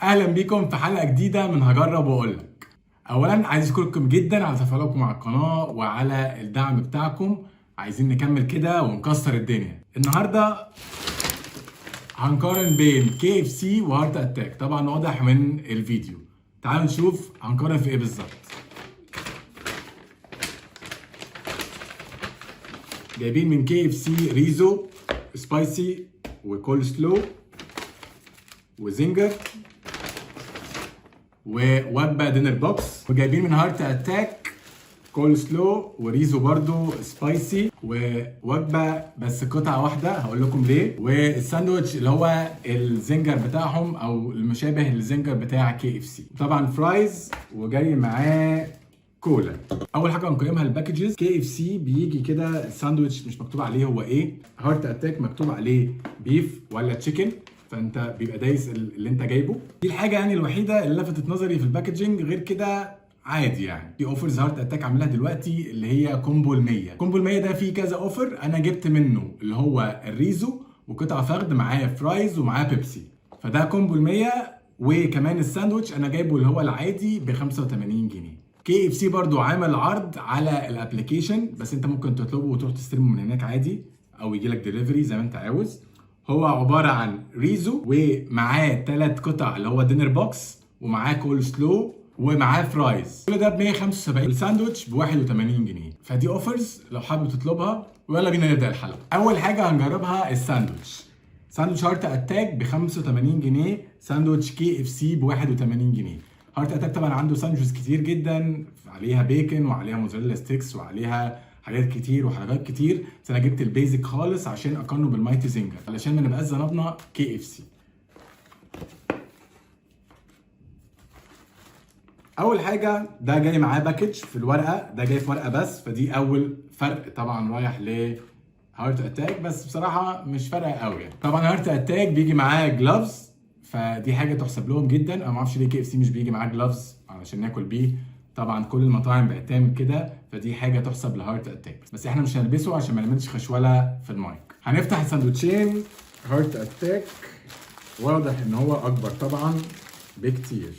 اهلا بيكم في حلقه جديده من هجرب واقول لك. اولا عايز اشكركم جدا على تفاعلكم على القناه وعلى الدعم بتاعكم. عايزين نكمل كده ونكسر الدنيا. النهارده هنقارن بين كي اف سي وهارت اتاك، طبعا واضح من الفيديو. تعالوا نشوف هنقارن في ايه بالظبط. جايبين من كي اف سي ريزو سبايسي وكول سلو وزنجر ووجبه دينر بوكس، وجايبين من هارت اتاك كول سلو وريزو برضو سبايسي ووجبه بس قطعه واحده، هقول لكم ليه، والساندوتش اللي هو الزنجر بتاعهم او المشابه للزنجر بتاع كي اف سي، طبعا فرايز وجاي معاه كولا. اول حاجه هنقيمها الباكجز. كي اف سي بيجي كده الساندوتش مش مكتوب عليه هو ايه، هارت اتاك مكتوب عليه بيف ولا تشيكن، فانت بيبقى دايس اللي انت جايبه. دي الحاجه يعني الوحيده اللي لفتت نظري في الباكجينج، غير كده عادي. يعني في اوفرز هارت اتاك عاملها دلوقتي اللي هي كومبو ال 100. كومبو ال 100 ده فيه كذا اوفر، انا جبت منه اللي هو الريزو وقطع فخد معاه فرايز ومعاه بيبسي، فده كومبو ال 100. وكمان الساندوتش انا جايبه اللي هو العادي ب 85 جنيه. كي اف سي برضو عامل عرض على الابلكيشن، بس انت ممكن تطلبه وتروح تستلمه من هناك عادي، او يجي لك ديليفري زي ما انت عاوز. هو عباره عن ريزو ومعاه 3 قطع اللي هو دينر بوكس، ومعاه كول سلو، ومعاه فرايز. كل ده ب 175، الساندوتش ب 81 جنيه. فدي اوفرز لو حابب تطلبها. ويلا بينا نبدا الحلقه. اول حاجه هنجربها الساندوتش. ساندوتش هارت اتاك ب 85 جنيه، ساندوتش كي اف سي ب 81 جنيه. هارت اتاك طبعا عنده ساندوتشز كتير جدا، عليها بيكن وعليها موزاريلا ستيكس وعليها حاجات كتير وحاجات كتير، بس انا جبت البيزك خالص عشان اقارنه بالمايتي زنجر، علشان ما نبقاش ظلمنا كي اف سي. اول حاجه ده جاي معاه باكج في الورقه، ده جاي في ورقه بس، فدي اول فرق طبعا رايح ل هارت اتاك، بس بصراحه مش فارقه قوي يعني. طبعا هارت اتاك بيجي معاه جلافز، فدي حاجه تحسب لهم جدا. انا ما اعرفش ليه كي اف سي مش بيجي معاه جلافز علشان ناكل بيه، طبعا كل المطاعم بقت تعمل كده، فدي حاجه تحسب لهارت اتاك، بس احنا مش هنلبسه عشان ما نعملش خشوله في المايك. هنفتح الساندوتشين. هارت اتاك واضح ان هو اكبر طبعا بكتير.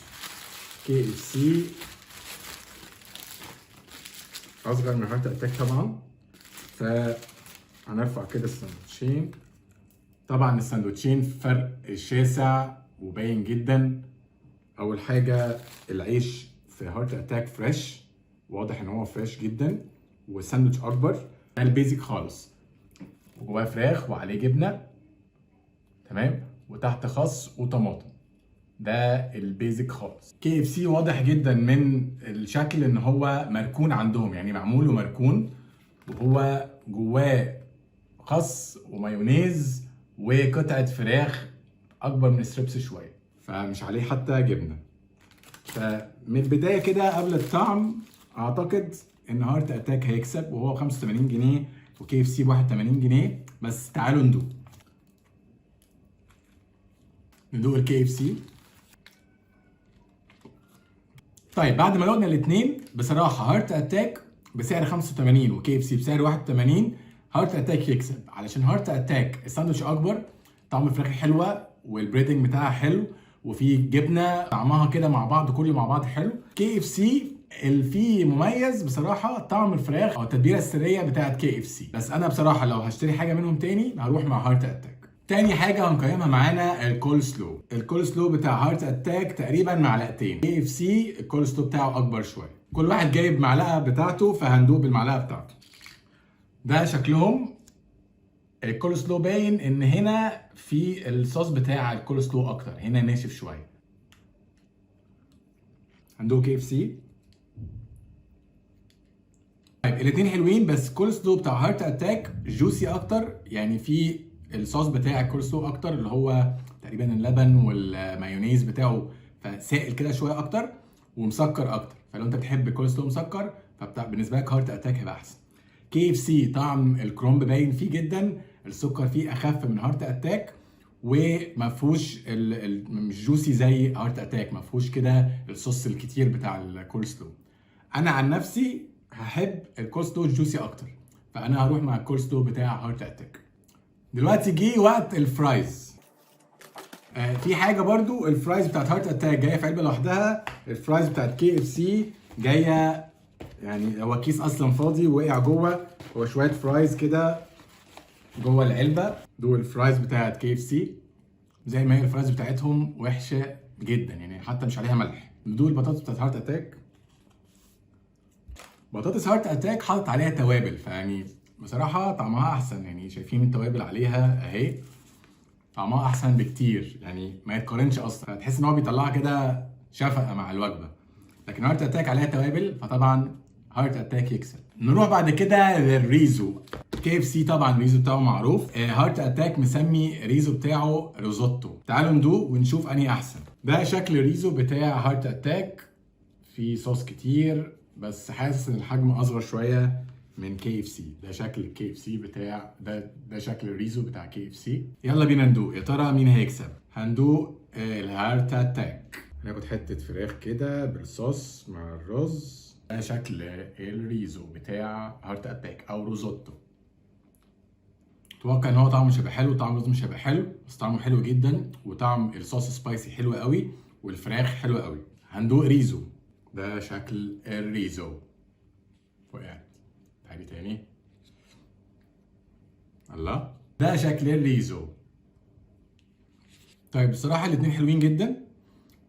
كي اف سي اصغر من هارت اتاك طبعا. فهنرفع كده الساندوتشين. طبعا الساندوتشين فرق شاسع وباين جدا. اول حاجه العيش في هارت اتاك فريش، واضح ان هو فريش جدا، والساندوتش اكبر. ده البيزك خالص، وجواه فراخ وعليه جبنه، تمام، وتحت خس وطماطم. ده البيزك خالص. كي اف سي واضح جدا من الشكل ان هو مركون عندهم، يعني معمول ومركون، وهو جواه خس ومايونيز وقطعه فراخ اكبر من الستريبس شويه، فمش عليه حتى جبنه. فمن البدايه كده قبل الطعم اعتقد ان هارت اتاك هيكسب، وهو 85 جنيه وكي اف سي ب 81 جنيه. بس تعالوا ندوق الكي اف سي. طيب بعد ما لقنا الاثنين، بصراحه هارت اتاك بسعر 85 وكي اف سي بسعر 81، هارت اتاك يكسب، علشان هارت اتاك الساندوتش اكبر، طعم الفراخ حلوه والبريدنج بتاعها حلو، وفي جبنه طعمها كده مع بعض، كله مع بعض حلو. كي اف سي اللي فيه مميز بصراحه طعم الفراخ او التتبيله السريه بتاعت كي اف سي، بس انا بصراحه لو هشتري حاجه منهم تاني هروح مع هارت اتاك. تاني حاجة هنقيمها معانا الكول سلو. الكول سلو بتاع هارت اتاك تقريبا معلقتين، كي اف سي الكول سلو بتاعه اكبر شوية. كل واحد جايب معلقة بتاعته، فهندوق بالمعلقة بتاعته. ده شكلهم. الكول سلو باين ان هنا في الصوص بتاع الكول سلو اكتر، هنا ناشف شوية. هندوق كي اف سي. طيب الاتنين حلوين، بس الكول سلو بتاع هارت اتاك جوسي اكتر، يعني في الصوص بتاع الكول سلو اكتر، اللي هو تقريبا اللبن والمايونيز بتاعه، فسائل كده شويه اكتر ومسكر اكتر. فلو انت بتحب الكول سلو مسكر، بالنسبه لك هارت اتاك هيبقى احسن. كي اف سي طعم الكرومب باين فيه جدا، السكر فيه اخف من هارت اتاك، وما فيهوش مش جوسي زي هارت اتاك، ما فيهوش كده الصوص الكتير بتاع الكول سلو. انا عن نفسي هحب الكول سلو الجوسي اكتر، فانا هروح مع الكول سلو بتاع هارت اتاك. دلوقتي جه وقت الفرايز. في حاجه برضو، الفرايز بتاعت هارت اتاك جايه في علبه لوحدها، الفرايز بتاعت كي اف سي جايه يعني هو كيس اصلا فاضي وقع جوه، هو شويه فرايز كده جوه العلبه. دول الفرايز بتاعت كي اف سي زي ما هي، الفرايز بتاعتهم وحشه جدا يعني حتى مش عليها ملح. دول البطاطس بتاعت هارت اتاك، بطاطس هارت اتاك حاطط عليها توابل، فيعني بصراحه طعمها احسن، يعني شايفين التوابل عليها اهي، طعمها احسن بكتير يعني ما يتقارنش اصلا، تحس ان هو بيطلعها كده شفقه مع الوجبه. لكن هارت اتاك عليها توابل، فطبعا هارت اتاك يكسب. نروح بعد كده للريزو. كي اف سي طبعا الريزو بتاعه معروف، هارت اتاك مسمي ريزو بتاعه ريزوتو. تعالوا ندوق ونشوف انهي احسن. ده شكل الريزو بتاع هارت اتاك، في صوص كتير بس حاسس ان الحجم اصغر شويه من كي اف سي. ده شكل الكي اف سي بتاع ده شكل الريزو بتاع كي اف سي. يلا بينا ندوق، يا ترى مين هيكسب؟ هندوق الهارت اتاك. هناخد حته فراخ كده بالصوص مع الرز. ده شكل الريزو بتاع هارت اتاك او روزوتو. اتوقع ان هو طعمه مش هيبقى حلو، طعم الرز مش هيبقى حلو، بس طعمه حلو جدا، وطعم الصوص سبايسي حلو قوي، والفراخ حلوه قوي. هندوق ريزو. ده شكل الريزو. وقعت. تعالي تاني. الله. ده شكل الريزو. طيب بصراحة الاتنين حلوين جدا،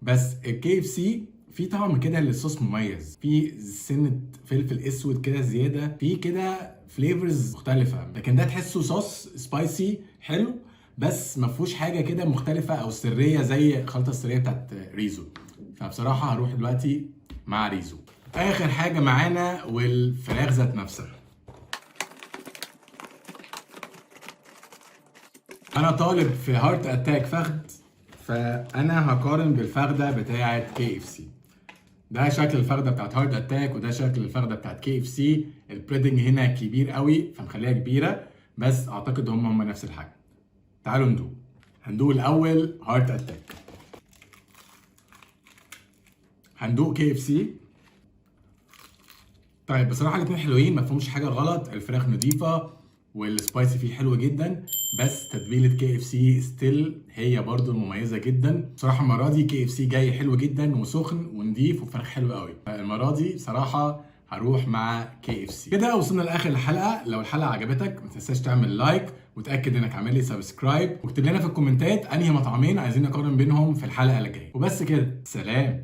بس الكي اف سي في طعم كده للصوص مميز، في سنة فلفل اسود كده زيادة، في كده فليفرز مختلفة. لكن ده تحسه صوص سبايسي حلو، بس ما فيهوش حاجة كده مختلفة او سرية زي الخلطة السرية بتاعت ريزو. فبصراحة هروح دلوقتي مع ريزو. اخر حاجة معانا والفراخ ذات نفسها. انا طالب في هارت اتاك فخد، فانا هقارن بالفخده بتاعه كي اف سي. ده شكل الفخده بتاعت هارت اتاك، وده شكل الفخده بتاعت كي اف سي. البريدنج هنا كبير قوي فمخليها كبيره، بس اعتقد هم نفس الحجم. تعالوا ندوق. هندوق الاول هارت اتاك. هندوق كي اف سي. طيب بصراحه الاثنين حلوين، ما فيهمش حاجه غلط، الفراخ نظيفه والسبايسي فيه حلو جدا، بس تتبيله كي اف سي ستيل هي برضو المميزه جدا. بصراحه المره دي كي اف سي جاي حلو جدا وسخن ونضيف وفراخ حلوه قوي، فالمره دي بصراحه هروح مع كي اف سي. كده وصلنا لاخر الحلقه. لو الحلقه عجبتك ما تنساش تعمل لايك، وتاكد انك عامل لي سبسكرايب، واكتب لنا في الكومنتات انهي مطعمين عايزين نقارن بينهم في الحلقه اللي جايه. وبس كده، سلام.